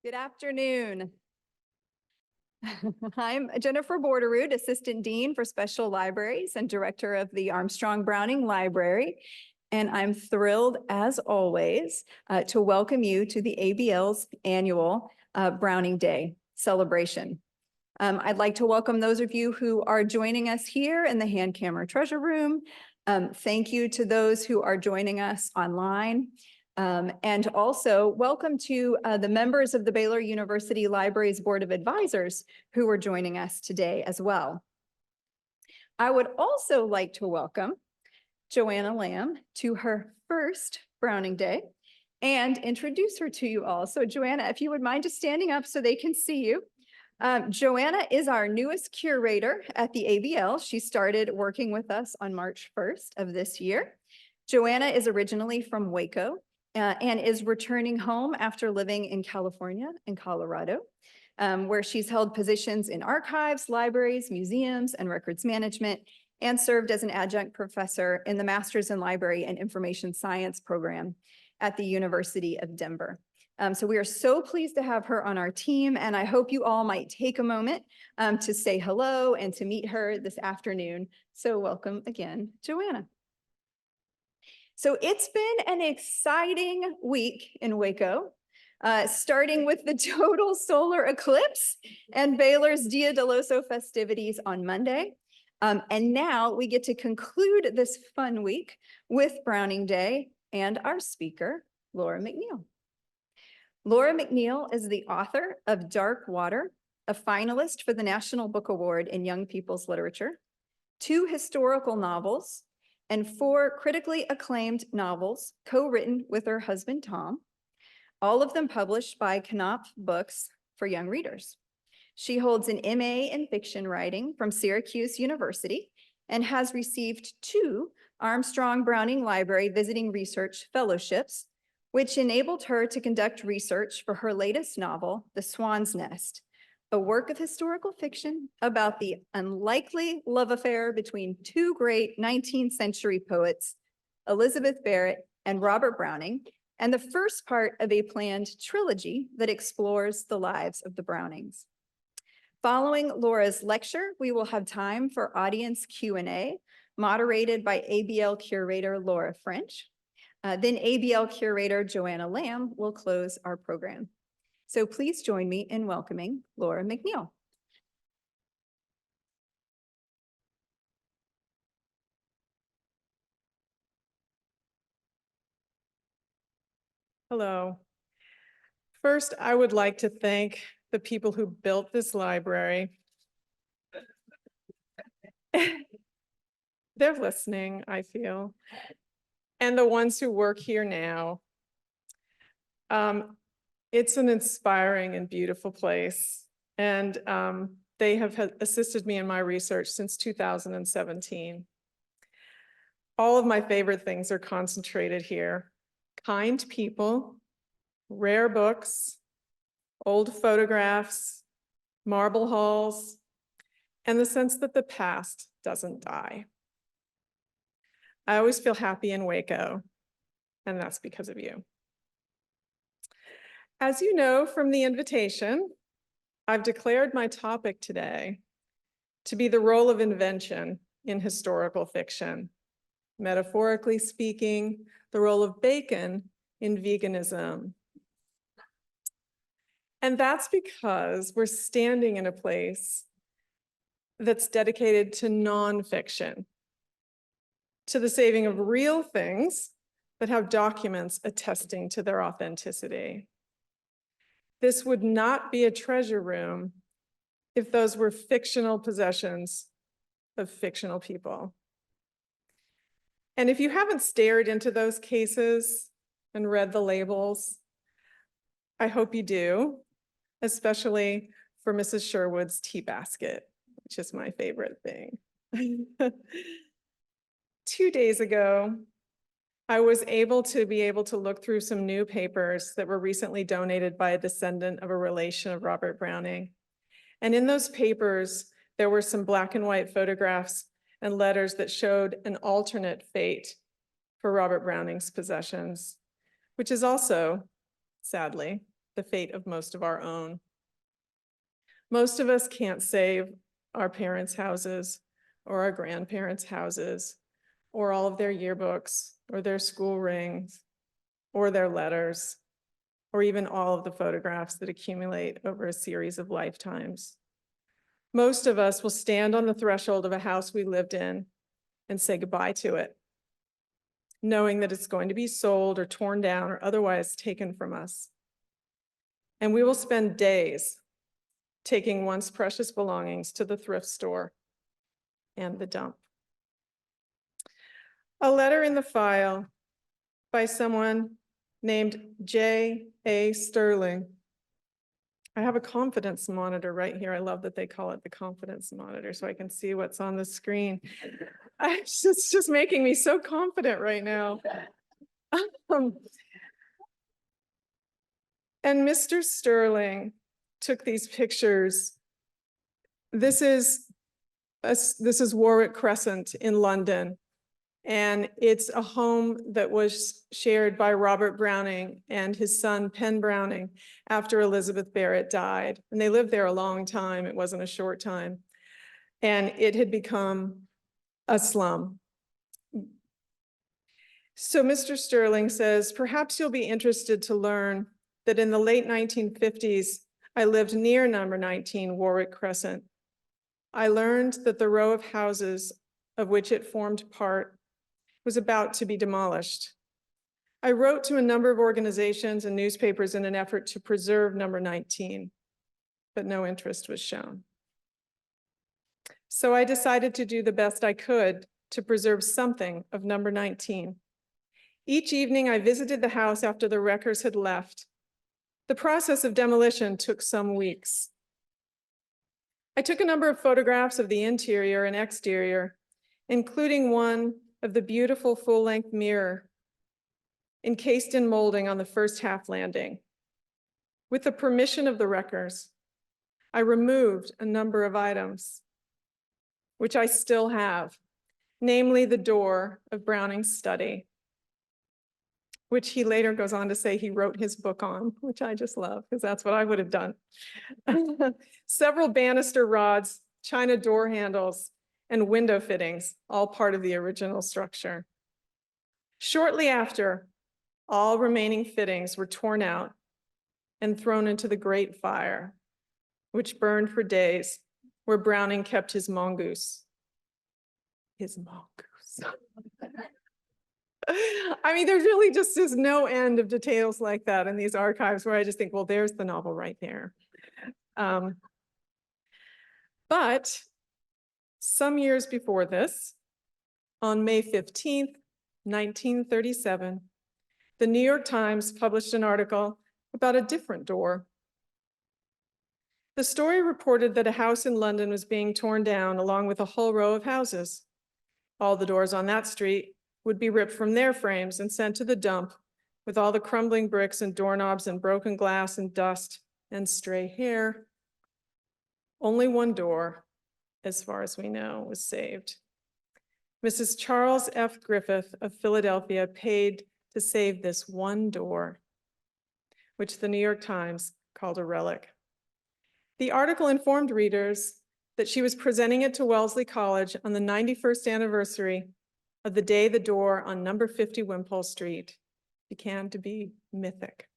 Good afternoon. I'm Jennifer Borderud, Assistant Dean for Special Libraries and Director of the Armstrong Browning Library. And I'm thrilled, as always, to welcome you to the ABL's annual Browning Day celebration. I'd like to welcome those of you who are joining us here in the hand camera treasure room. Thank you to those who are joining us online. And also welcome to the members of the Baylor University Libraries Board of Advisors who are joining us today as well. I would also like to welcome Joanna Lamb to her first Browning Day and introduce her to you all. So Joanna, if you would mind just standing up so they can see you. Joanna is our newest curator at the ABL. She started working with us on March 1st of this year. Joanna is originally from Waco and is returning home after living in California and Colorado, where she's held positions in archives, libraries, museums, and records management, and served as an adjunct professor in the Master's in Library and Information Science program at the University of Denver. So we are so pleased to have her on our team, and I hope you all might take a moment to say hello and to meet her this afternoon. So welcome again, Joanna. So it's been an exciting week in Waco, starting with the total solar eclipse and Baylor's Dia de los Osos festivities on Monday. And now we get to conclude this fun week with Browning Day and our speaker, Laura McNeal. Laura McNeal is the author of Dark Water, a finalist for the National Book Award in Young People's Literature, 2 historical novels, and 4 critically acclaimed novels co-written with her husband, Tom, all of them published by Knopf Books for young readers. She holds an MA in fiction writing from Syracuse University and has received 2 Armstrong Browning Library Visiting Research Fellowships, which enabled her to conduct research for her latest novel, The Swan's Nest, a work of historical fiction about the unlikely love affair between 2 great 19th century poets, Elizabeth Barrett and Robert Browning, and the first part of a planned trilogy that explores the lives of the Brownings. Following Laura's lecture, we will have time for audience Q&A, moderated by ABL curator Laura French. Then ABL curator Joanna Lamb will close our program. So please join me in welcoming Laura McNeal. Hello. First, I would like to thank the people who built this library. They're listening, I feel. And the ones who work here now. It's an inspiring and beautiful place. And they have assisted me in my research since 2017. All of my favorite things are concentrated here. Kind people, rare books, old photographs, marble halls, and the sense that the past doesn't die. I always feel happy in Waco, and that's because of you. As you know from the invitation, I've declared my topic today to be the role of invention in historical fiction. Metaphorically speaking, the role of bacon in veganism. And that's because we're standing in a place that's dedicated to nonfiction, to the saving of real things that have documents attesting to their authenticity. This would not be a treasure room if those were fictional possessions of fictional people. And if you haven't stared into those cases and read the labels, I hope you do, especially for Mrs. Sherwood's tea basket, which is my favorite thing. 2 days ago, I was able to look through some new papers that were recently donated by a descendant of a relation of Robert Browning. And in those papers, there were some black and white photographs and letters that showed an alternate fate for Robert Browning's possessions, which is also, sadly, the fate of most of our own. Most of us can't save our parents' houses or our grandparents' houses or all of their yearbooks or their school rings or their letters or even all of the photographs that accumulate over a series of lifetimes. Most of us will stand on the threshold of a house we lived in and say goodbye to it, knowing that it's going to be sold or torn down or otherwise taken from us. And we will spend days taking once precious belongings to the thrift store and the dump. A letter in the file by someone named J.A. Sterling. I have a confidence monitor right here. I love that they call it the confidence monitor so I can see what's on the screen. It's just making me so confident right now. And Mr. Sterling took these pictures. This is Warwick Crescent in London. And it's a home that was shared by Robert Browning and his son, Penn Browning, after Elizabeth Barrett died. And they lived there a long time. It wasn't a short time. And it had become a slum. So Mr. Sterling says, perhaps you'll be interested to learn that in the late 1950s, I lived near number 19 Warwick Crescent. I learned that the row of houses of which it formed part was about to be demolished. I wrote to a number of organizations and newspapers in an effort to preserve number 19, but no interest was shown. So I decided to do the best I could to preserve something of number 19. Each evening I visited the house after the wreckers had left. The process of demolition took some weeks. I took a number of photographs of the interior and exterior, including one of the beautiful full-length mirror encased in molding on the first half landing. With the permission of the wreckers, I removed a number of items, which I still have, namely the door of Browning's study, which he later goes on to say he wrote his book on, which I just love, because that's what I would have done. Several banister rods, china door handles, and window fittings, all part of the original structure. Shortly after, all remaining fittings were torn out and thrown into the great fire, which burned for days, where Browning kept his mongoose. His mongoose. I mean, there really just is no end of details like that in these archives where I just think, well, there's the novel right there. But some years before this, on May 15th, 1937, the New York Times published an article about a different door. The story reported that a house in London was being torn down along with a whole row of houses. All the doors on that street would be ripped from their frames and sent to the dump with all the crumbling bricks and doorknobs and broken glass and dust and stray hair. Only one door, as far as we know, was saved. Mrs. Charles F. Griffith of Philadelphia paid to save this one door, which the New York Times called a relic. The article informed readers that she was presenting it to Wellesley College on the 91st anniversary of the day the door on number 50 Wimpole Street began to be mythic.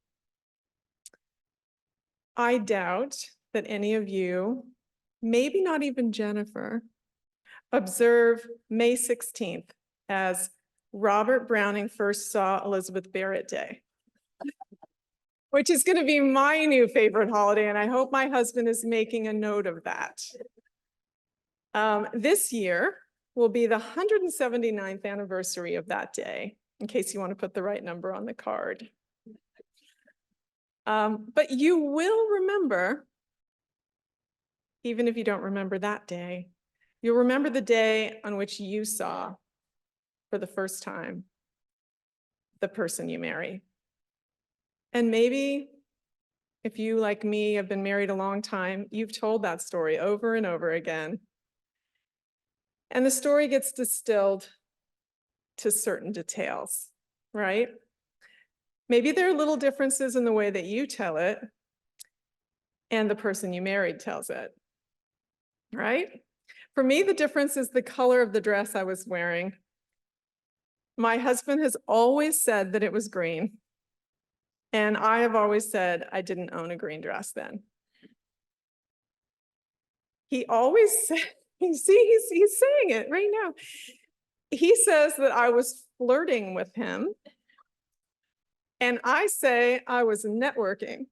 I doubt that any of you, maybe not even Jennifer, observe May 16th as Robert Browning first saw Elizabeth Barrett Day, which is going to be my new favorite holiday, and I hope my husband is making a note of that. This year will be the 179th anniversary of that day, in case you want to put the right number on the card. But you will remember, even if you don't remember that day, you'll remember the day on which you saw, for the first time, the person you marry. And maybe, if you, like me, have been married a long time, you've told that story over and over again. And the story gets distilled to certain details, right? Maybe there are little differences in the way that you tell it and the person you married tells it, right? For me, the difference is the color of the dress I was wearing. My husband has always said that it was green, and I have always said I didn't own a green dress then. He always said, he's saying it right now. He says that I was flirting with him, and I say I was networking.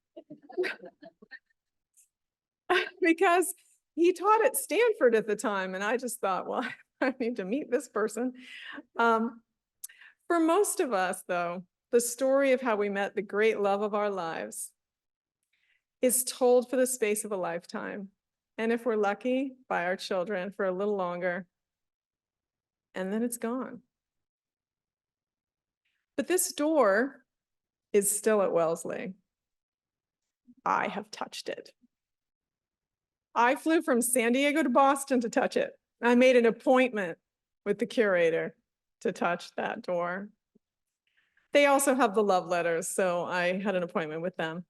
Because he taught at Stanford at the time, and I just thought, well, I need to meet this person. For most of us, though, the story of how we met the great love of our lives is told for the space of a lifetime. And if we're lucky, by our children for a little longer, and then it's gone. But this door is still at Wellesley. I have touched it. I flew from San Diego to Boston to touch it. I made an appointment with the curator to touch that door. They also have the love letters, so I had an appointment with them.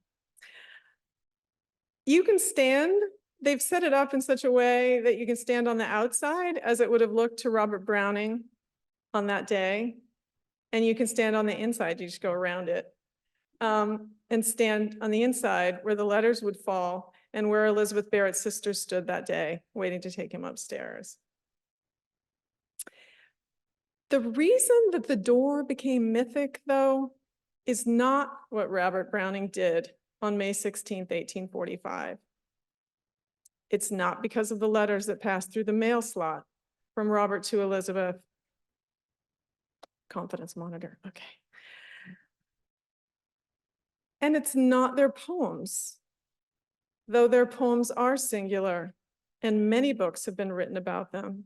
You can stand, they've set it up in such a way that you can stand on the outside as it would have looked to Robert Browning on that day. And you can stand on the inside, you just go around it. And stand on the inside where the letters would fall and where Elizabeth Barrett's sister stood that day, waiting to take him upstairs. The reason that the door became mythic, though, is not what Robert Browning did on May 16th, 1845. It's not because of the letters that passed through the mail slot from Robert to Elizabeth. Confidence monitor, okay. And it's not their poems, though their poems are singular, and many books have been written about them,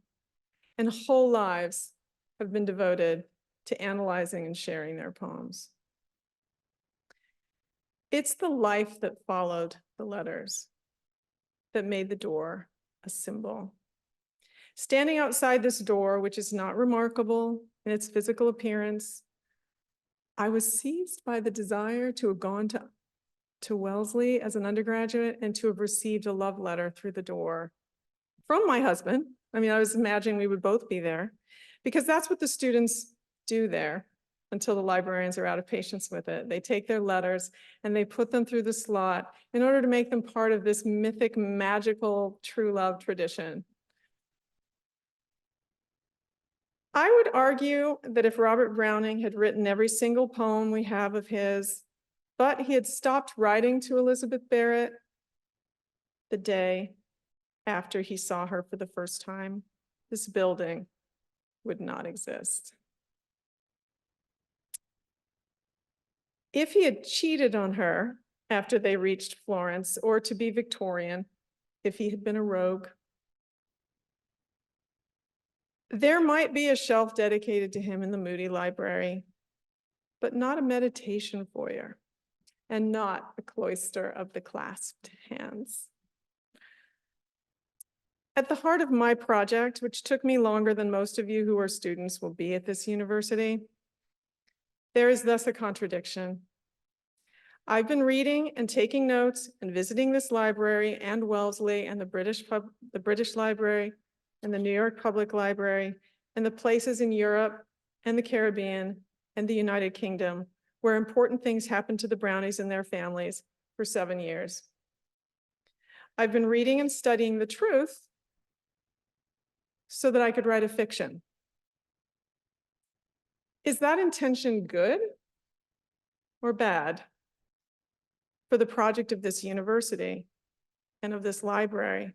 and whole lives have been devoted to analyzing and sharing their poems. It's the life that followed the letters that made the door a symbol. Standing outside this door, which is not remarkable in its physical appearance, I was seized by the desire to have gone to Wellesley as an undergraduate and to have received a love letter through the door from my husband. I mean, I was imagining we would both be there because that's what the students do there until the librarians are out of patience with it. They take their letters and they put them through the slot in order to make them part of this mythic, magical, true love tradition. I would argue that if Robert Browning had written every single poem we have of his, but he had stopped writing to Elizabeth Barrett the day after he saw her for the first time, this building would not exist. If he had cheated on her after they reached Florence, or to be Victorian, if he had been a rogue, there might be a shelf dedicated to him in the Moody Library, but not a meditation foyer, and not a cloister of the clasped hands. At the heart of my project, which took me longer than most of you who are students will be at this university, there is thus a contradiction. I've been reading and taking notes and visiting this library and Wellesley and the British Library and the New York Public Library and the places in Europe and the Caribbean and the United Kingdom where important things happened to the Brownies and their families for 7 years. I've been reading and studying the truth so that I could write a fiction. Is that intention good or bad for the project of this university and of this library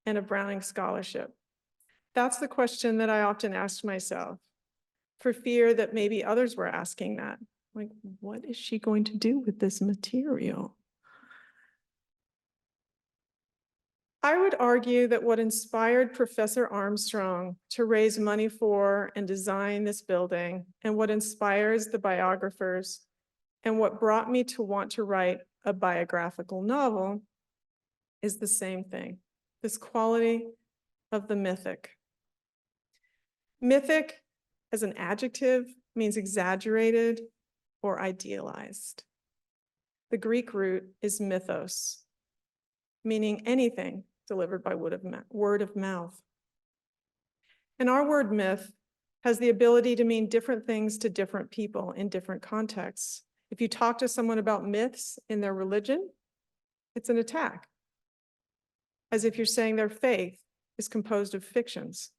and of Browning scholarship? That's the question that I often asked myself, for fear that maybe others were asking that. Like, what is she going to do with this material? I would argue that what inspired Professor Armstrong to raise money for and design this building, and what inspires the biographers, and what brought me to want to write a biographical novel is the same thing, this quality of the mythic. Mythic as an adjective means exaggerated or idealized. The Greek root is mythos, meaning anything delivered by word of mouth. And our word myth has the ability to mean different things to different people in different contexts. If you talk to someone about myths in their religion, it's an attack, as if you're saying their faith is composed of fictions.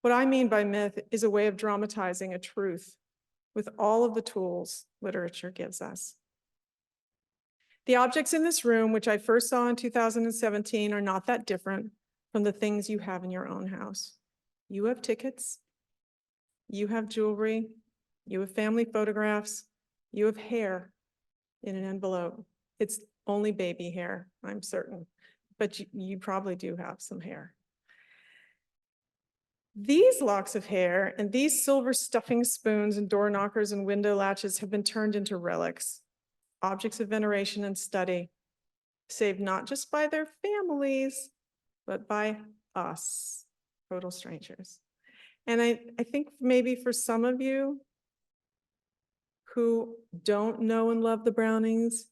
What I mean by myth is a way of dramatizing a truth with all of the tools literature gives us. The objects in this room, which I first saw in 2017, are not that different from the things you have in your own house. You have tickets, you have jewelry, you have family photographs, you have hair in an envelope. It's only baby hair, I'm certain, but you probably do have some hair. These locks of hair and these silver stuffing spoons and door knockers and window latches have been turned into relics, objects of veneration and study, saved not just by their families, but by us, total strangers. And I think maybe for some of you who don't know and love the Brownings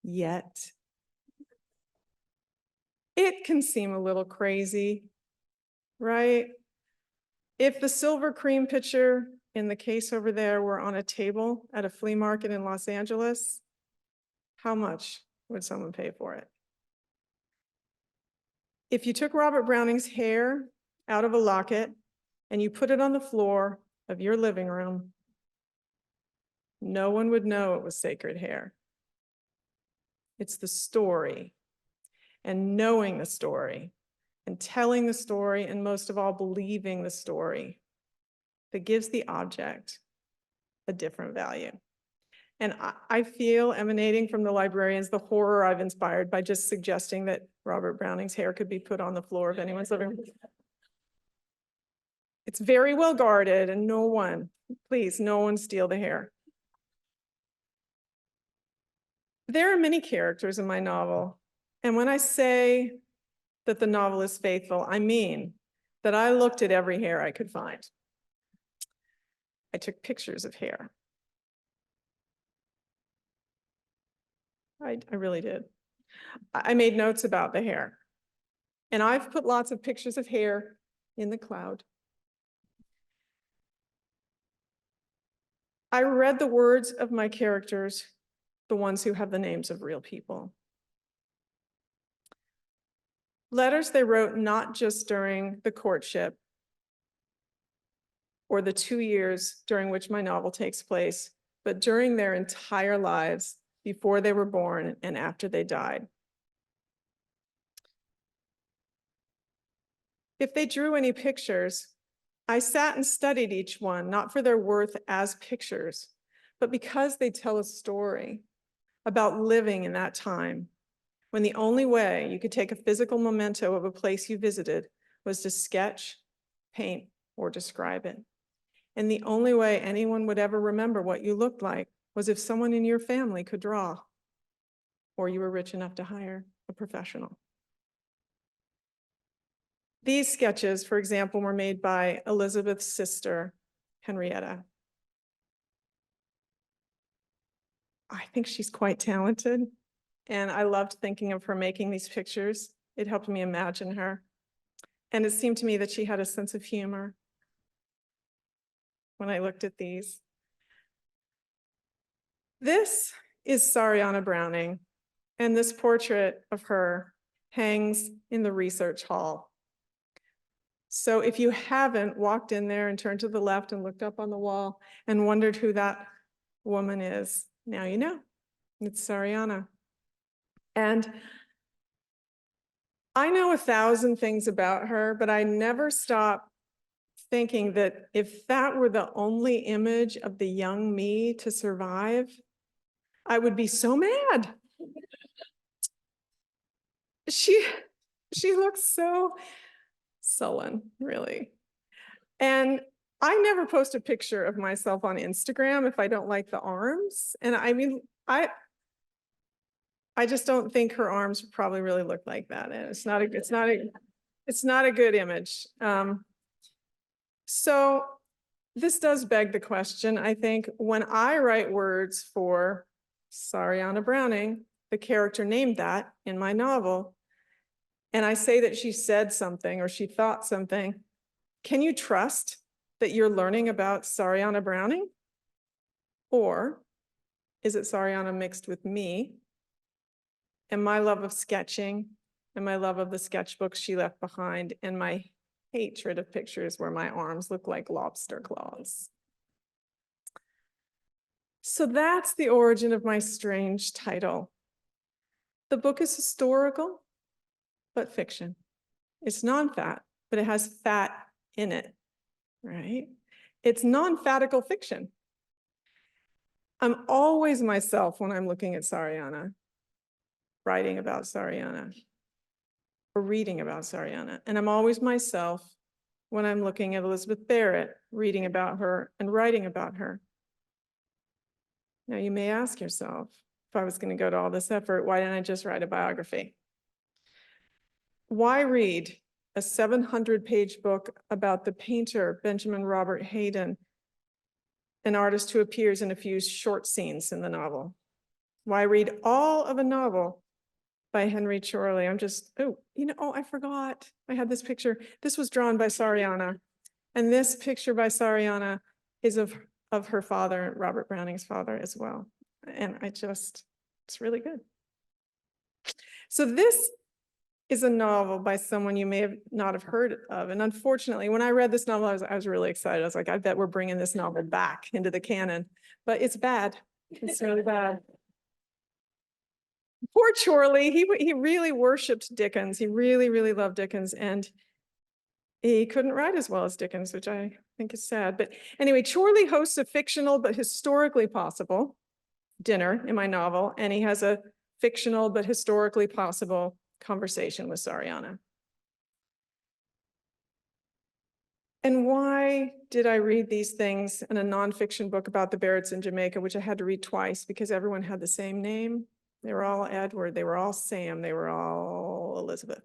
yet, it can seem a little crazy, right? If the silver cream pitcher in the case over there were on a table at a flea market in Los Angeles, how much would someone pay for it? If you took Robert Browning's hair out of a locket and you put it on the floor of your living room, no one would know it was sacred hair. It's the story, and knowing the story, and telling the story, and most of all, believing the story that gives the object a different value. And I feel, emanating from the librarians, the horror I've inspired by just suggesting that Robert Browning's hair could be put on the floor of anyone's living room. It's very well guarded, and no one, please, no one steal the hair. There are many characters in my novel, and when I say that the novel is faithful, I mean that I looked at every hair I could find. I took pictures of hair. I really did. I made notes about the hair. And I've put lots of pictures of hair in the cloud. I read the words of my characters, the ones who have the names of real people. Letters they wrote not just during the courtship or the 2 years during which my novel takes place, but during their entire lives, before they were born and after they died. If they drew any pictures, I sat and studied each one, not for their worth as pictures, but because they tell a story about living in that time, when the only way you could take a physical memento of a place you visited was to sketch, paint, or describe it. And the only way anyone would ever remember what you looked like was if someone in your family could draw, or you were rich enough to hire a professional. These sketches, for example, were made by Elizabeth's sister, Henrietta. I think she's quite talented, and I loved thinking of her making these pictures. It helped me imagine her. And it seemed to me that she had a sense of humor when I looked at these. This is Sariana Browning, and this portrait of her hangs in the research hall. So if you haven't walked in there and turned to the left and looked up on the wall and wondered who that woman is, now you know. It's Sariana. And I know 1,000 things about her, but I never stop thinking that if that were the only image of the young me to survive, I would be so mad. She looks so sullen, really. And I never post a picture of myself on Instagram if I don't like the arms. And I mean, I just don't think her arms probably really look like that. And it's not a good image. So this does beg the question, I think, when I write words for Sariana Browning, the character named that in my novel, and I say that she said something or she thought something, can you trust that you're learning about Sariana Browning? Or is it Sariana mixed with me and my love of sketching and my love of the sketchbooks she left behind and my hatred of pictures where my arms look like lobster claws? So that's the origin of my strange title. The book is historical, but fiction. It's non-fat, but it has fat in it, right? It's non-fatical fiction. I'm always myself when I'm looking at Sariana, writing about Sariana, or reading about Sariana. And I'm always myself when I'm looking at Elizabeth Barrett, reading about her and writing about her. Now you may ask yourself, if I was going to go to all this effort, why didn't I just write a biography? Why read a 700-page book about the painter Benjamin Robert Hayden, an artist who appears in a few short scenes in the novel? Why read all of a novel by Henry Chorley? I forgot. I had this picture. This was drawn by Sariana. And this picture by Sariana is of her father, Robert Browning's father as well. And it's really good. So this is a novel by someone you may not have heard of. And unfortunately, when I read this novel, I was really excited. I was like, I bet we're bringing this novel back into the canon, but it's bad. It's really bad. Poor Chorley, he really worshiped Dickens. He really, really loved Dickens, and he couldn't write as well as Dickens, which I think is sad. But anyway, Chorley hosts a fictional but historically possible dinner in my novel, and he has a fictional but historically possible conversation with Sariana. And why did I read these things in a nonfiction book about the Barretts in Jamaica, which I had to read twice because everyone had the same name? They were all Edward, they were all Sam, they were all Elizabeth.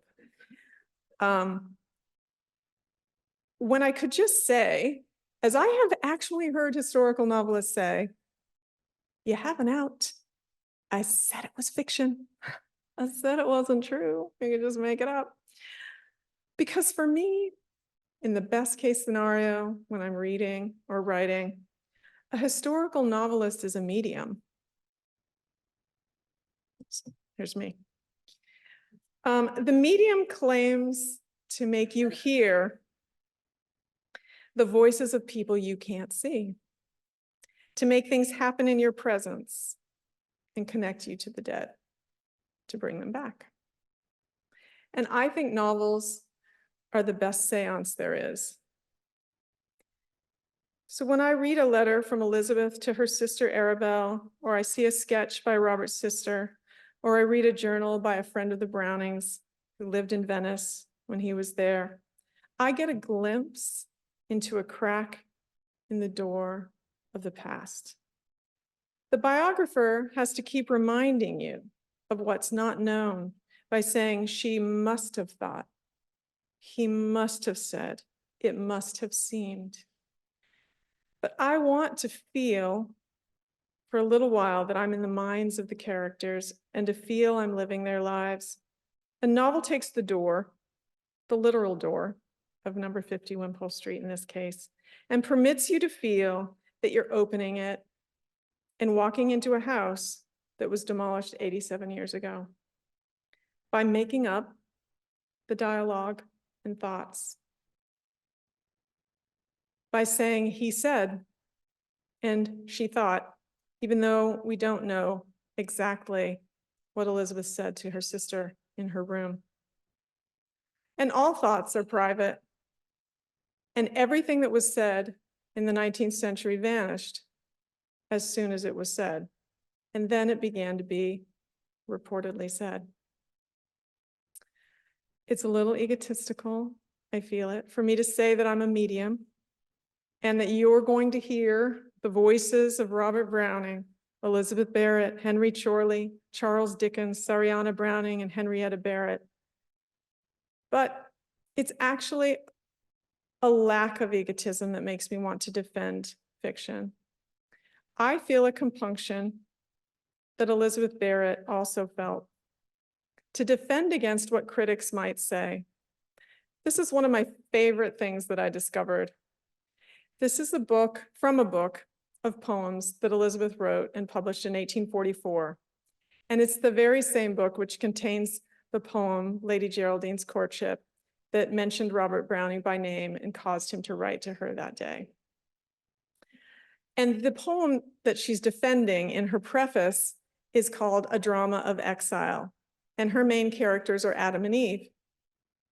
When I could just say, as I have actually heard historical novelists say, you have an out. I said it was fiction. I said it wasn't true. You could just make it up. Because for me, in the best case scenario, when I'm reading or writing, a historical novelist is a medium. Here's me. The medium claims to make you hear the voices of people you can't see, to make things happen in your presence and connect you to the dead, to bring them back. And I think novels are the best seance there is. So when I read a letter from Elizabeth to her sister Arabelle, or I see a sketch by Robert's sister, or I read a journal by a friend of the Brownings who lived in Venice when he was there, I get a glimpse into a crack in the door of the past. The biographer has to keep reminding you of what's not known by saying she must have thought, he must have said, it must have seemed. But I want to feel for a little while that I'm in the minds of the characters and to feel I'm living their lives. A novel takes the door, the literal door of number 50 Wimpole Street in this case, and permits you to feel that you're opening it and walking into a house that was demolished 87 years ago by making up the dialogue and thoughts, by saying he said and she thought, even though we don't know exactly what Elizabeth said to her sister in her room. And all thoughts are private, and everything that was said in the 19th century vanished as soon as it was said. And then it began to be reportedly said. It's a little egotistical, I feel it, for me to say that I'm a medium and that you're going to hear the voices of Robert Browning, Elizabeth Barrett, Henry Chorley, Charles Dickens, Sariana Browning, and Henrietta Barrett. But it's actually a lack of egotism that makes me want to defend fiction. I feel a compunction that Elizabeth Barrett also felt, to defend against what critics might say. This is one of my favorite things that I discovered. This is a book of poems that Elizabeth wrote and published in 1844. And it's the very same book which contains the poem, Lady Geraldine's Courtship, that mentioned Robert Browning by name and caused him to write to her that day. And the poem that she's defending in her preface is called A Drama of Exile. And her main characters are Adam and Eve.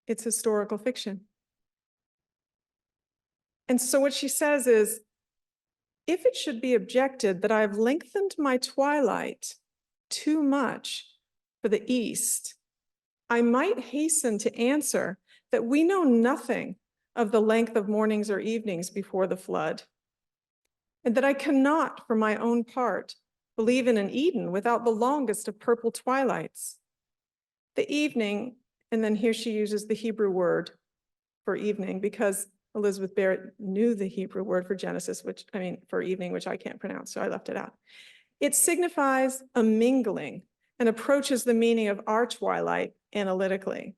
It's historical fiction. And so what she says is, if it should be objected that I've lengthened my twilight too much for the East, I might hasten to answer that we know nothing of the length of mornings or evenings before the flood, and that I cannot, for my own part, believe in an Eden without the longest of purple twilights. The evening, and then here she uses the Hebrew word for evening, because Elizabeth Barrett knew the Hebrew word for Genesis, for evening, which I can't pronounce, so I left it out. It signifies a mingling and approaches the meaning of our twilight analytically.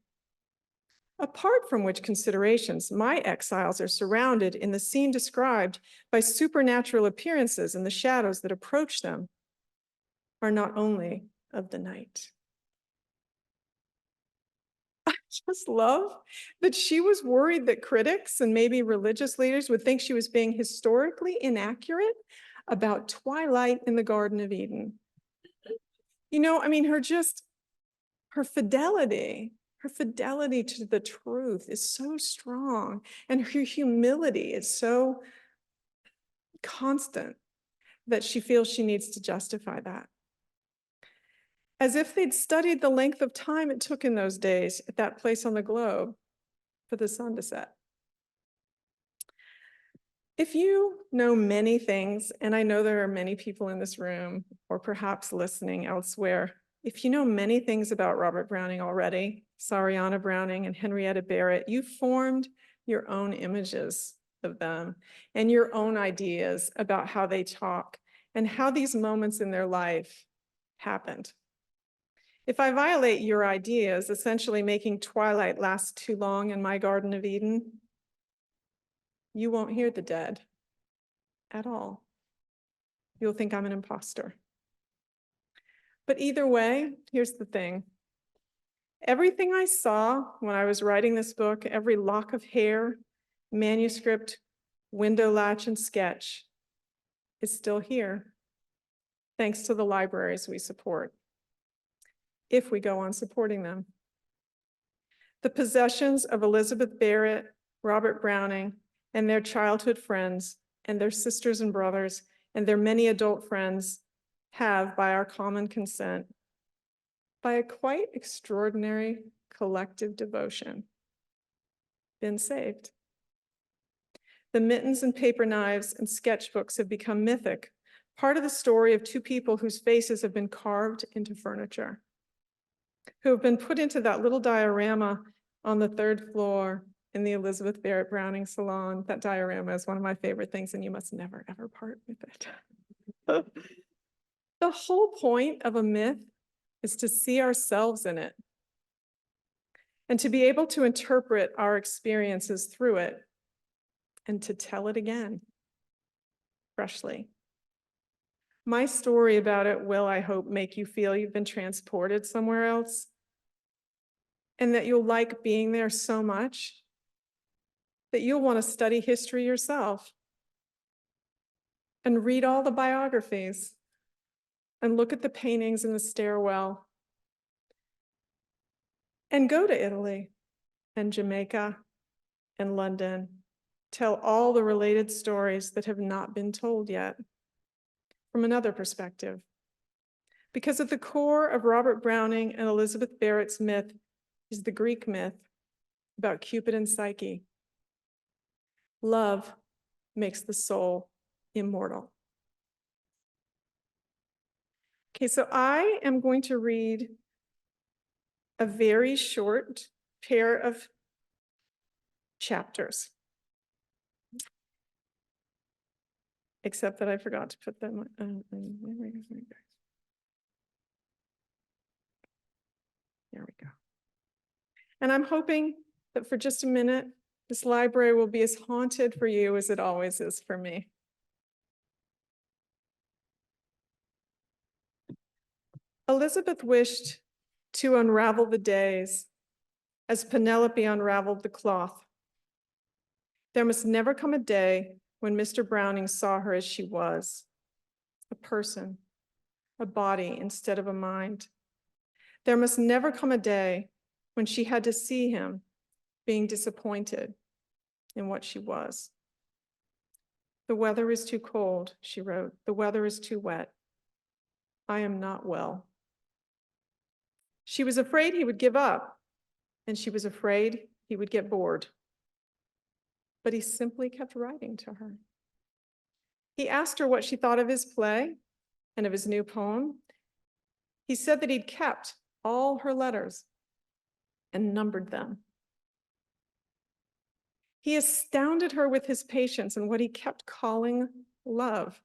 Apart from which considerations, my exiles are surrounded in the scene described by supernatural appearances, and the shadows that approach them are not only of the night. I just love that she was worried that critics and maybe religious leaders would think she was being historically inaccurate about twilight in the Garden of Eden. You know, I mean, her fidelity to the truth is so strong, and her humility is so constant that she feels she needs to justify that. As if they'd studied the length of time it took in those days at that place on the globe for the sun to set. If you know many things, and I know there are many people in this room, or perhaps listening elsewhere, if you know many things about Robert Browning already, Sariana Browning and Henrietta Barrett, you formed your own images of them and your own ideas about how they talk and how these moments in their life happened. If I violate your ideas, essentially making twilight last too long in my Garden of Eden, you won't hear the dead at all. You'll think I'm an imposter. But either way, here's the thing. Everything I saw when I was writing this book, every lock of hair, manuscript, window latch, and sketch is still here, thanks to the libraries we support, if we go on supporting them. The possessions of Elizabeth Barrett, Robert Browning, and their childhood friends, and their sisters and brothers, and their many adult friends have, by our common consent, by a quite extraordinary collective devotion, been saved. The mittens and paper knives and sketchbooks have become mythic, part of the story of two people whose faces have been carved into furniture, who have been put into that little diorama on the 3rd floor in the Elizabeth Barrett Browning Salon. That diorama is one of my favorite things, and you must never, ever part with it. The whole point of a myth is to see ourselves in it and to be able to interpret our experiences through it and to tell it again freshly. My story about it will, I hope, make you feel you've been transported somewhere else, and that you'll like being there so much that you'll want to study history yourself and read all the biographies and look at the paintings in the stairwell and go to Italy and Jamaica and London, tell all the related stories that have not been told yet from another perspective. Because at the core of Robert Browning and Elizabeth Barrett's myth is the Greek myth about Cupid and Psyche. Love makes the soul immortal. Okay, so I am going to read a very short pair of chapters except that I forgot to put them. There we go. And I'm hoping that for just a minute, this library will be as haunted for you as it always is for me. Elizabeth wished to unravel the days as Penelope unraveled the cloth. There must never come a day when Mr. Browning saw her as she was, a person, a body instead of a mind. There must never come a day when she had to see him being disappointed in what she was. The weather is too cold, she wrote. The weather is too wet. I am not well. She was afraid he would give up, and she was afraid he would get bored. But he simply kept writing to her. He asked her what she thought of his play and of his new poem. He said that he'd kept all her letters and numbered them. He astounded her with his patience and what he kept calling love.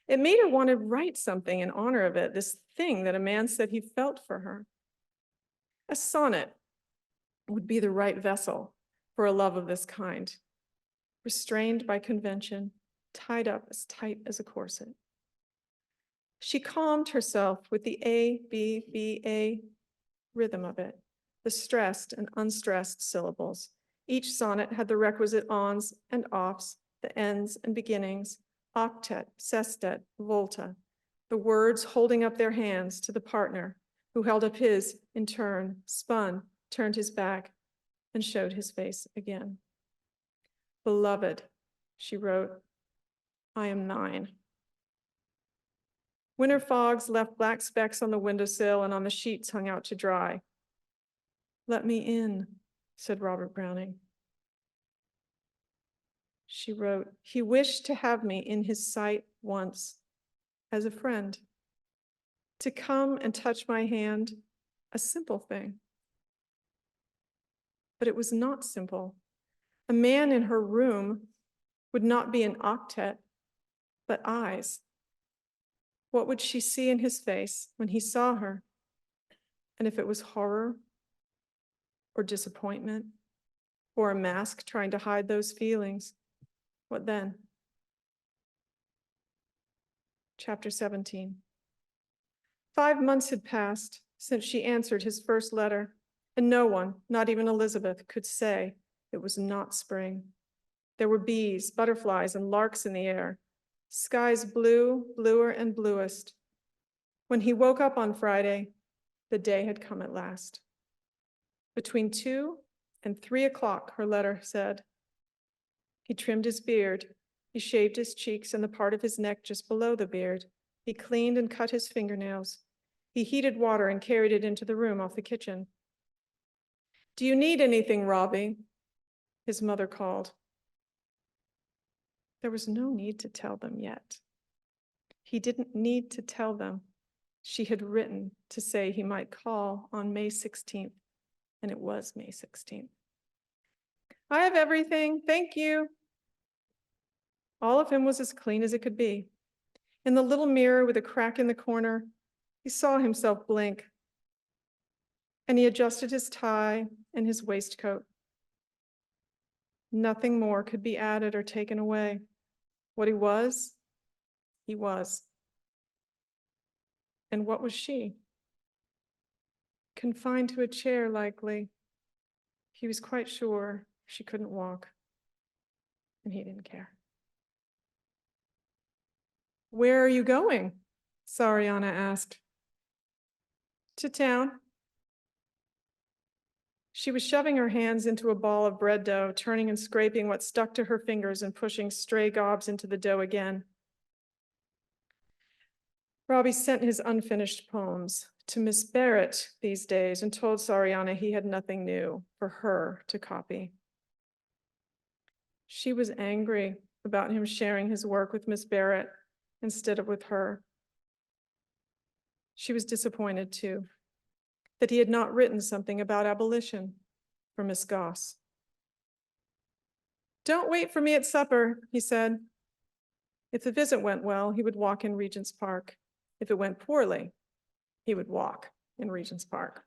It made her want to write something in honor of it, this thing that a man said he felt for her. A sonnet would be the right vessel for a love of this kind, restrained by convention, tied up as tight as a corset. She calmed herself with the A, B, B, A rhythm of it, the stressed and unstressed syllables. Each sonnet had the requisite ons and offs, the ends and beginnings, octet, sestet, volta, the words holding up their hands to the partner who held up his in turn, spun, turned his back, and showed his face again. Beloved, she wrote, I am 9. Winter fogs left black specks on the windowsill and on the sheets hung out to dry. Let me in, said Robert Browning. She wrote, he wished to have me in his sight once as a friend, to come and touch my hand, a simple thing. But it was not simple. A man in her room would not be an octet, but eyes. What would she see in his face when he saw her? And if it was horror or disappointment or a mask trying to hide those feelings, what then? Chapter 17. 5 months had passed since she answered his first letter, and no one, not even Elizabeth, could say it was not spring. There were bees, butterflies, and larks in the air. Skies blue, bluer and bluest. When he woke up on Friday, the day had come at last. Between 2 and 3 o'clock, her letter said. He trimmed his beard. He shaved his cheeks and the part of his neck just below the beard. He cleaned and cut his fingernails. He heated water and carried it into the room off the kitchen. Do you need anything, Robbie? His mother called. There was no need to tell them yet. He didn't need to tell them. She had written to say he might call on May 16th, and it was May 16th. I have everything, thank you. All of him was as clean as it could be. In the little mirror with a crack in the corner, he saw himself blink, and he adjusted his tie and his waistcoat. Nothing more could be added or taken away. What he was, he was. And what was she? Confined to a chair, likely. He was quite sure she couldn't walk, and he didn't care. Where are you going? Sariana asked. To town. She was shoving her hands into a ball of bread dough, turning and scraping what stuck to her fingers and pushing stray gobs into the dough again. Robbie sent his unfinished poems to Miss Barrett these days and told Sariana he had nothing new for her to copy. She was angry about him sharing his work with Miss Barrett instead of with her. She was disappointed too, that he had not written something about abolition for Miss Goss. Don't wait for me at supper, he said. If the visit went well, he would walk in Regent's Park. If it went poorly, he would walk in Regent's Park.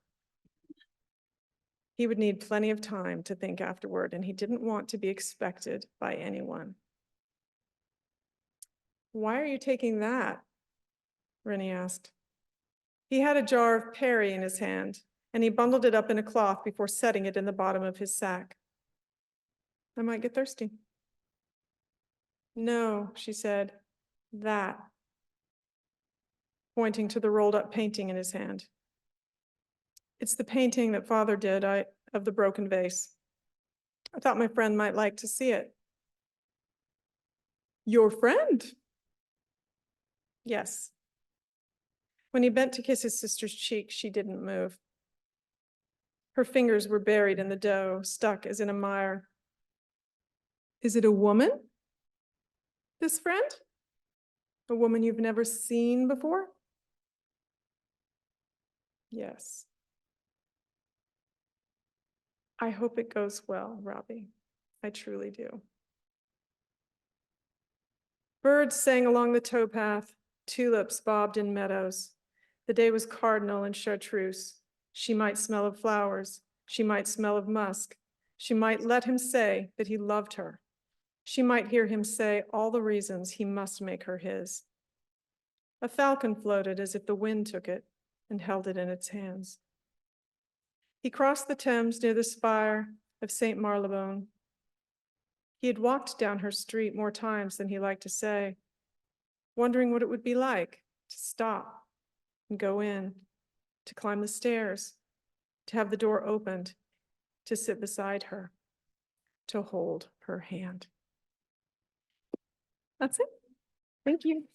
He would need plenty of time to think afterward, and he didn't want to be expected by anyone. "Why are you taking that?" Rennie asked. He had a jar of Perry in his hand, and he bundled it up in a cloth before setting it in the bottom of his sack. "I might get thirsty." "No," she said, "that," pointing to the rolled up painting in his hand. "It's the painting that Father did of the broken vase. I thought my friend might like to see it." "Your friend?" "Yes." When he bent to kiss his sister's cheek, she didn't move. Her fingers were buried in the dough, stuck as in a mire. "Is it a woman, this friend? A woman you've never seen before?" "Yes." "I hope it goes well, Robbie. I truly do." Birds sang along the towpath, tulips bobbed in meadows. The day was cardinal and chartreuse. She might smell of flowers. She might smell of musk. She might let him say that he loved her. She might hear him say all the reasons he must make her his. A falcon floated as if the wind took it and held it in its hands. He crossed the Thames near the spire of St. Marylebone. He had walked down her street more times than he liked to say, wondering what it would be like to stop and go in, to climb the stairs, to have the door opened, to sit beside her, to hold her hand. That's it. Thank you.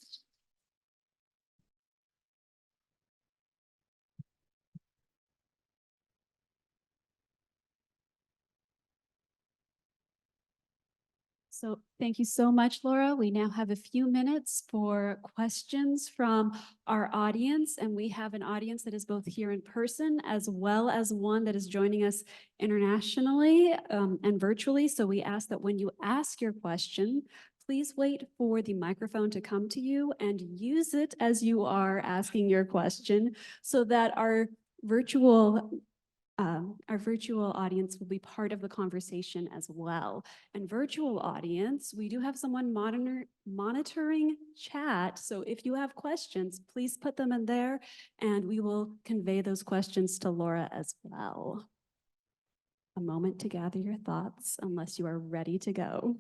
So thank you so much, Laura. We now have a few minutes for questions from our audience, and we have an audience that is both here in person as well as one that is joining us internationally and virtually. So we ask that when you ask your question, please wait for the microphone to come to you and use it as you are asking your question so that our virtual audience will be part of the conversation as well. And virtual audience, we do have someone monitoring chat. So if you have questions, please put them in there and we will convey those questions to Laura as well. A moment to gather your thoughts unless you are ready to go.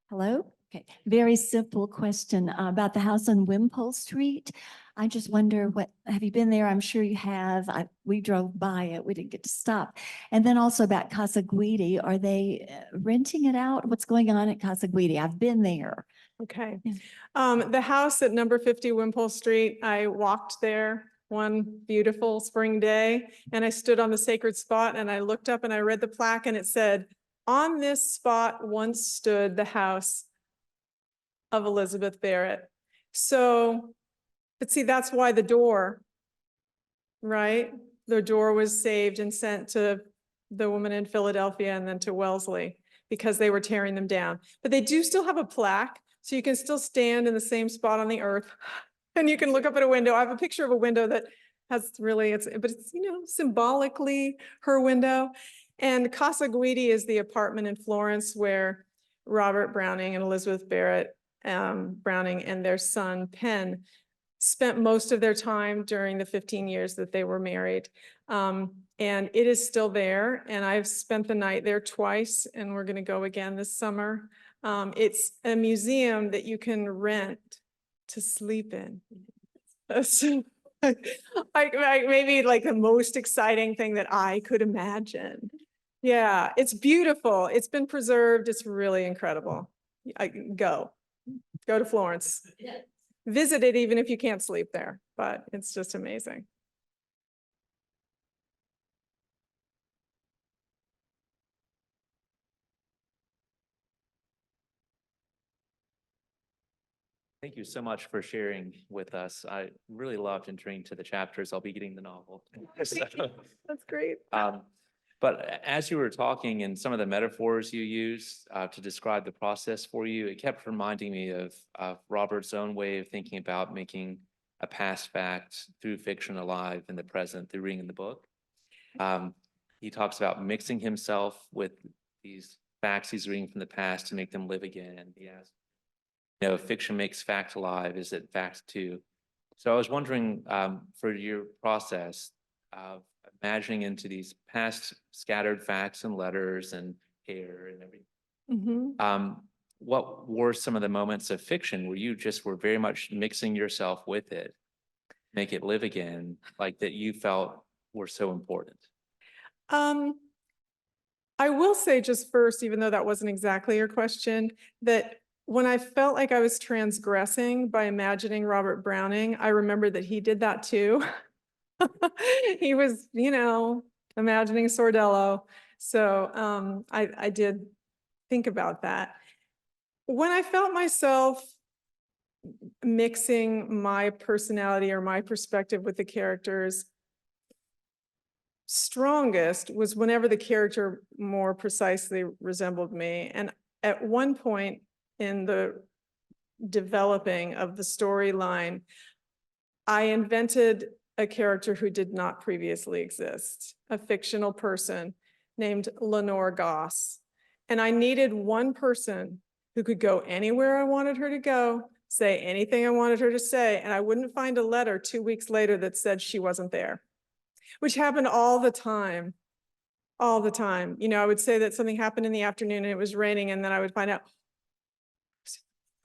Hello? Okay, very simple question about the house on Wimpole Street. I just wonder have you been there? I'm sure you have. We drove by it. We didn't get to stop. And then also about Casa Guidi, are they renting it out? What's going on at Casa Guidi? I've been there. Okay. Yeah. The house at number 50 Wimpole Street, I walked there one beautiful spring day and I stood on the sacred spot and I looked up and I read the plaque and it said, "On this spot once stood the house of Elizabeth Barrett." So, but see, that's why the door, right? The door was saved and sent to the woman in Philadelphia and then to Wellesley because they were tearing them down. But they do still have a plaque, so you can still stand in the same spot on the earth and you can look up at a window. I have a picture of a window that has really, but it's, symbolically her window. And Casa Guidi is the apartment in Florence where Robert Browning and Elizabeth Barrett Browning and their son Penn spent most of their time during the 15 years that they were married. And it is still there. And I've spent the night there twice and we're going to go again this summer. It's a museum that you can rent to sleep in. So, maybe like the most exciting thing that I could imagine. Yeah, it's beautiful. It's been preserved. It's really incredible. Go to Florence. Visit it even if you can't sleep there, but it's just amazing. Thank you so much for sharing with us. I really loved entering to the chapters. I'll be getting the novel. So, That's great. but as you were talking and some of the metaphors you used to describe the process for you, it kept reminding me of Robert's own way of thinking about making a past fact through fiction alive in the present through reading the book. He talks about mixing himself with these facts he's reading from the past to make them live again. He asks, if fiction makes fact alive, is it fact too? So I was wondering, for your process of imagining into these past scattered facts and letters and hair and everything, what were some of the moments of fiction where you just were very much mixing yourself with it, make it live again, like that you felt were so important? I will say just first, even though that wasn't exactly your question, that when I felt like I was transgressing by imagining Robert Browning, I remembered that he did that too. He was, imagining Sordello. So I did think about that. When I felt myself mixing my personality or my perspective with the characters, strongest was whenever the character more precisely resembled me. And at one point in the developing of the storyline, I invented a character who did not previously exist, a fictional person named Lenore Goss. And I needed one person who could go anywhere I wanted her to go, say anything I wanted her to say, and I wouldn't find a letter 2 weeks later that said she wasn't there, which happened all the time. All the time. I would say that something happened in the afternoon and it was raining, and then I would find out,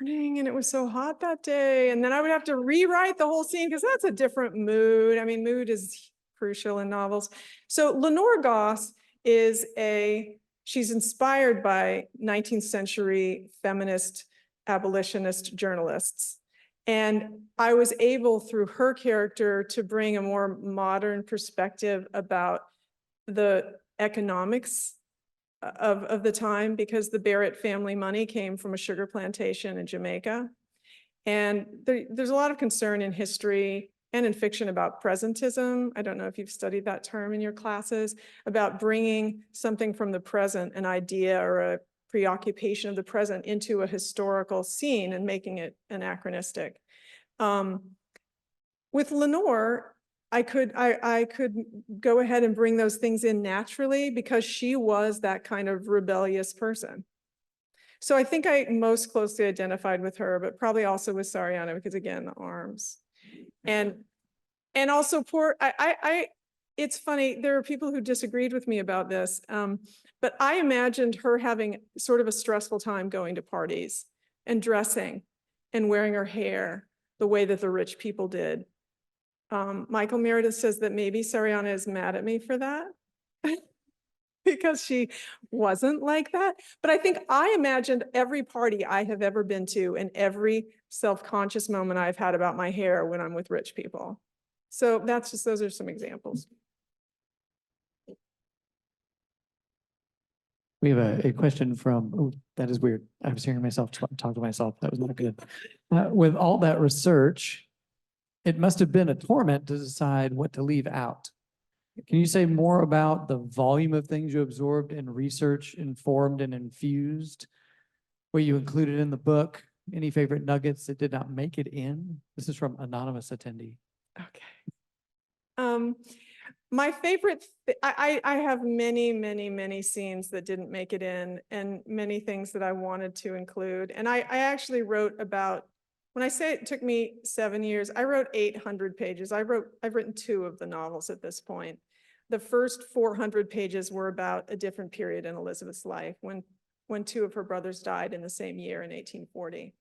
and it was so hot that day. And then I would have to rewrite the whole scene because that's a different mood. I mean, mood is crucial in novels. So Lenore Goss she's inspired by 19th century feminist abolitionist journalists. And I was able through her character to bring a more modern perspective about the economics of the time, because the Barrett family money came from a sugar plantation in Jamaica. And there's a lot of concern in history and in fiction about presentism. I don't know if you've studied that term in your classes, about bringing something from the present, an idea or a preoccupation of the present, into a historical scene and making it anachronistic. With Lenore, I could go ahead and bring those things in naturally because she was that kind of rebellious person. So I think I most closely identified with her, but probably also with Sariana because, again, the arms. And also it's funny, there are people who disagreed with me about this, but I imagined her having sort of a stressful time going to parties and dressing and wearing her hair the way that the rich people did. Michael Meredith says that maybe Sariana is mad at me for that because she wasn't like that. But I think I imagined every party I have ever been to and every self-conscious moment I've had about my hair when I'm with rich people. So those are some examples. We have a question from, oh, that is weird. I was hearing myself talk to myself. That was not good. With all that research, it must have been a torment to decide what to leave out. Can you say more about the volume of things you absorbed and research, informed and infused, what you included in the book? Any favorite nuggets that did not make it in? This is from anonymous attendee. Okay. My favorite, I have many scenes that didn't make it in and many things that I wanted to include. And I actually wrote about, when I say it took me 7 years, I wrote 800 pages. I've written 2 of the novels at this point. The first 400 pages were about a different period in Elizabeth's life when 2 of her brothers died in the same year in 1840.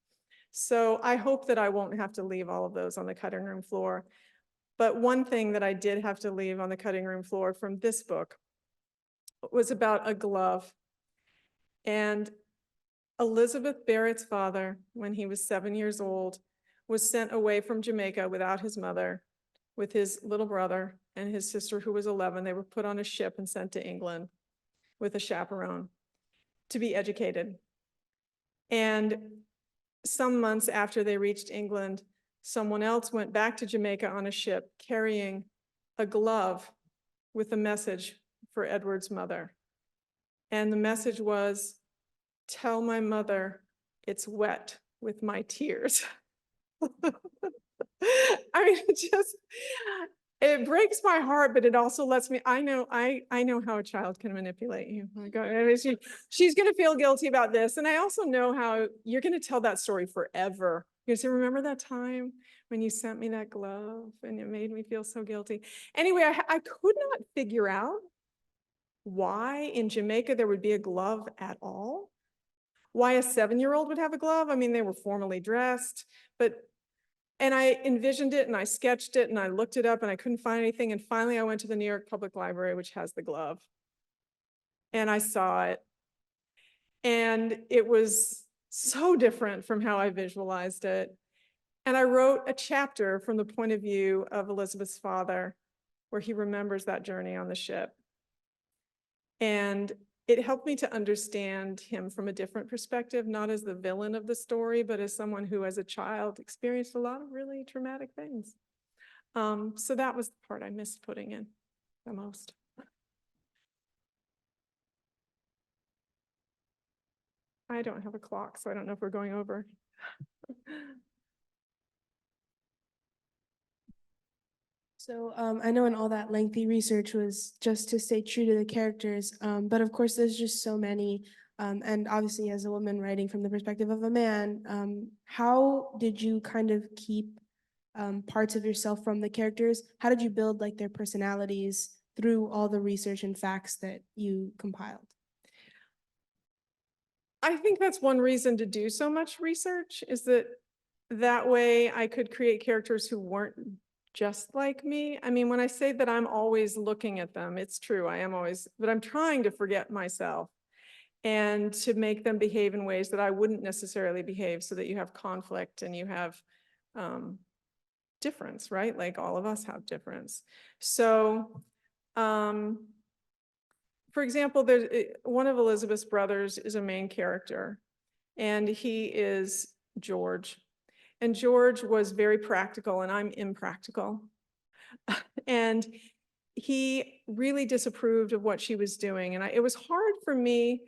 So I hope that I won't have to leave all of those on the cutting room floor. But one thing that I did have to leave on the cutting room floor from this book was about a glove. And Elizabeth Barrett's father, when he was 7 years old, was sent away from Jamaica without his mother, with his little brother and his sister who was 11. They were put on a ship and sent to England with a chaperone to be educated. And some months after they reached England, someone else went back to Jamaica on a ship carrying a glove with a message for Edward's mother. And the message was, "Tell my mother it's wet with my tears." I mean, it breaks my heart, but it also lets me, I know how a child can manipulate you. I mean, she's going to feel guilty about this. And I also know how you're going to tell that story forever. You're going to say, "Remember that time when you sent me that glove and it made me feel so guilty?" Anyway, I could not figure out why in Jamaica there would be a glove at all. Why a 7-year-old would have a glove. I mean, they were formally dressed, and I envisioned it and I sketched it and I looked it up and I couldn't find anything. And finally I went to the New York Public Library, which has the glove. And I saw it. And it was so different from how I visualized it. And I wrote a chapter from the point of view of Elizabeth's father, where he remembers that journey on the ship. And it helped me to understand him from a different perspective, not as the villain of the story, but as someone who as a child experienced a lot of really traumatic things. So that was the part I missed putting in the most. I don't have a clock, so I don't know if we're going over. So I know in all that lengthy research was just to stay true to the characters, but of course there's just so many, and obviously as a woman writing from the perspective of a man, how did you kind of keep parts of yourself from the characters? How did you build like their personalities through all the research and facts that you compiled? I think that's one reason to do so much research, is that way I could create characters who weren't just like me. I mean, when I say that I'm always looking at them, it's true, I am always, but I'm trying to forget myself and to make them behave in ways that I wouldn't necessarily behave, so that you have conflict and you have difference, right? Like all of us have difference. So, for example, there's one of Elizabeth's brothers is a main character, and he is George. And George was very practical and I'm impractical. And he really disapproved of what she was doing. And it was hard for me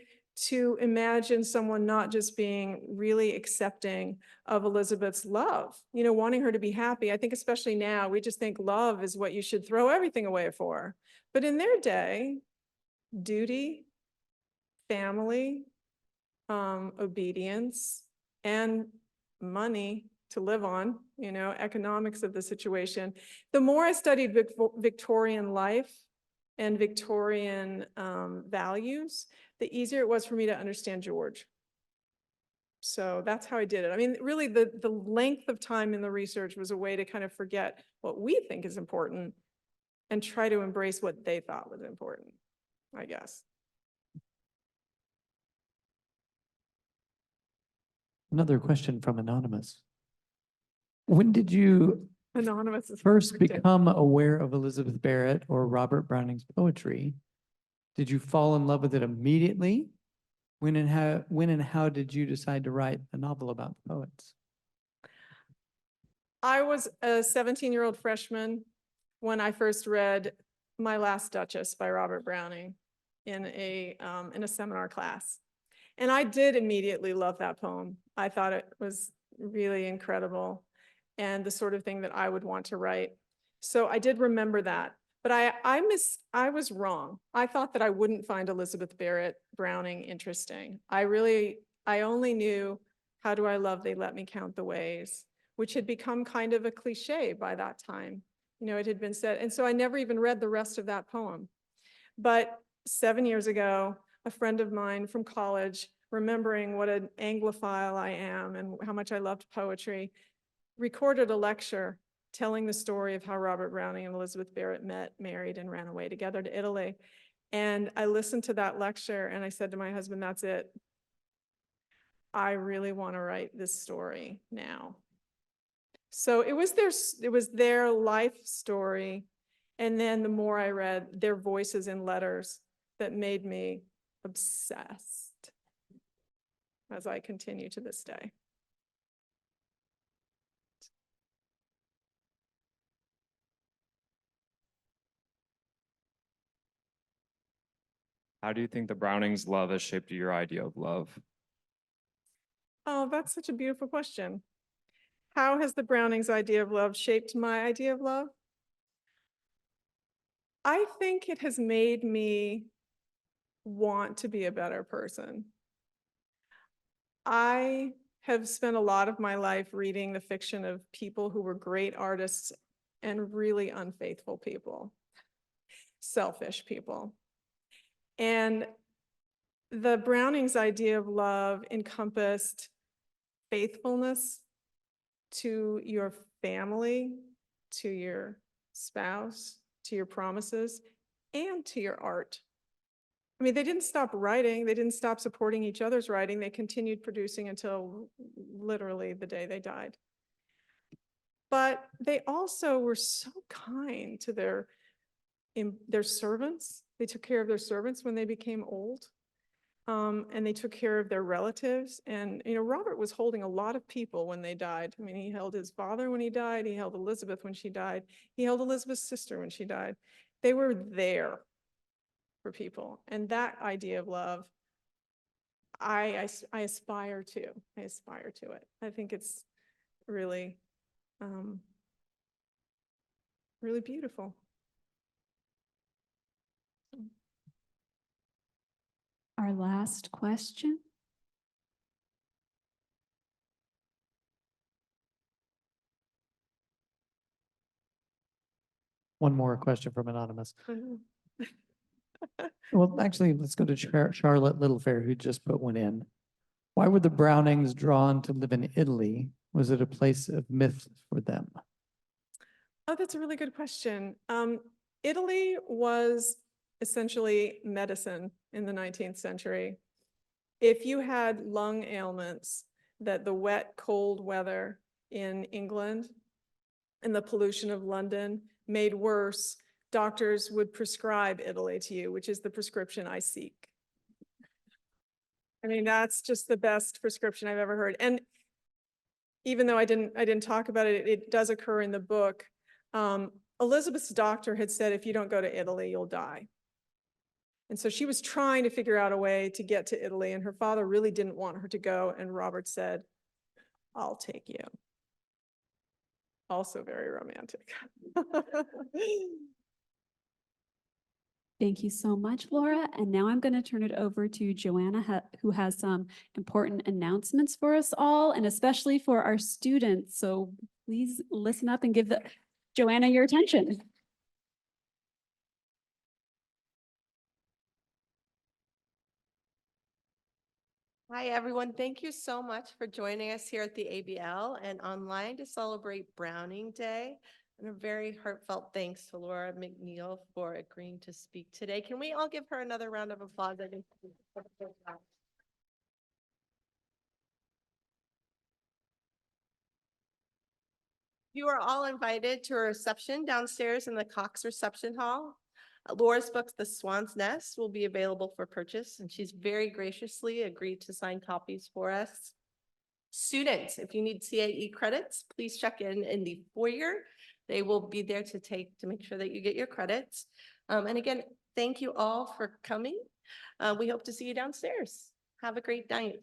to imagine someone not just being really accepting of Elizabeth's love, you know, wanting her to be happy. I think especially now, we just think love is what you should throw everything away for. But in their day, duty, family, obedience, and money to live on, you know, economics of the situation. The more I studied Victorian life and Victorian values, the easier it was for me to understand George. So that's how I did it. I mean, really the length of time in the research was a way to kind of forget what we think is important and try to embrace what they thought was important, I guess. Another question from Anonymous. When did you Anonymous is first perfect. become aware of Elizabeth Barrett or Robert Browning's poetry? Did you fall in love with it immediately? When and how did you decide to write a novel about the poets? I was a 17-year-old freshman when I first read My Last Duchess by Robert Browning in a seminar class. And I did immediately love that poem. I thought it was really incredible and the sort of thing that I would want to write. So I did remember that, but I was wrong. I thought that I wouldn't find Elizabeth Barrett Browning interesting. I only knew How Do I Love They Let Me Count the Ways, which had become kind of a cliche by that time. You know, it had been said, and so I never even read the rest of that poem. But 7 years ago, a friend of mine from college, remembering what an Anglophile I am and how much I loved poetry, recorded a lecture telling the story of how Robert Browning and Elizabeth Barrett met, married, and ran away together to Italy. And I listened to that lecture and I said to my husband, that's it. I really want to write this story now. So it was their life story. And then the more I read their voices in letters that made me obsessed as I continue to this day. How do you think the Brownings' love has shaped your idea of love? Oh, that's such a beautiful question. How has the Brownings' idea of love shaped my idea of love? I think it has made me want to be a better person. I have spent a lot of my life reading the fiction of people who were great artists and really unfaithful people, selfish people. And the Brownings' idea of love encompassed faithfulness to your family, to your spouse, to your promises, and to your art. I mean, they didn't stop writing. They didn't stop supporting each other's writing. They continued producing until literally the day they died. But they also were so kind to their servants. They took care of their servants when they became old. And they took care of their relatives. And, you know, Robert was holding a lot of people when they died. I mean, he held his father when he died. He held Elizabeth when she died. He held Elizabeth's sister when she died. They were there for people. And that idea of love, I aspire to. I aspire to it. I think it's really, really beautiful. Our last question. One more question from Anonymous. Well, actually, let's go to Charlotte Littlefair, who just put one in. Why were the Brownings drawn to live in Italy? Was it a place of myth for them? Oh, that's a really good question. Italy was essentially medicine in the 19th century. If you had lung ailments that the wet, cold weather in England and the pollution of London made worse, doctors would prescribe Italy to you, which is the prescription I seek. I mean, that's just the best prescription I've ever heard. And even though I didn't talk about it, it does occur in the book. Elizabeth's doctor had said, if you don't go to Italy, you'll die. And so she was trying to figure out a way to get to Italy, and her father really didn't want her to go. And Robert said, I'll take you. Also very romantic. Thank you so much, Laura. And now I'm going to turn it over to Joanna, who has some important announcements for us all, and especially for our students. So please listen up and give Joanna your attention. Hi, everyone. Thank you so much for joining us here at the ABL and online to celebrate Browning Day. And a very heartfelt thanks to Laura McNeal for agreeing to speak today. Can we all give her another round of applause? You are all invited to a reception downstairs in the Cox Reception Hall. Laura's book, The Swan's Nest, will be available for purchase, and she's very graciously agreed to sign copies for us. Students, if you need CAE credits, please check in the foyer. They will be there to make sure that you get your credits. And again, thank you all for coming. We hope to see you downstairs. Have a great night.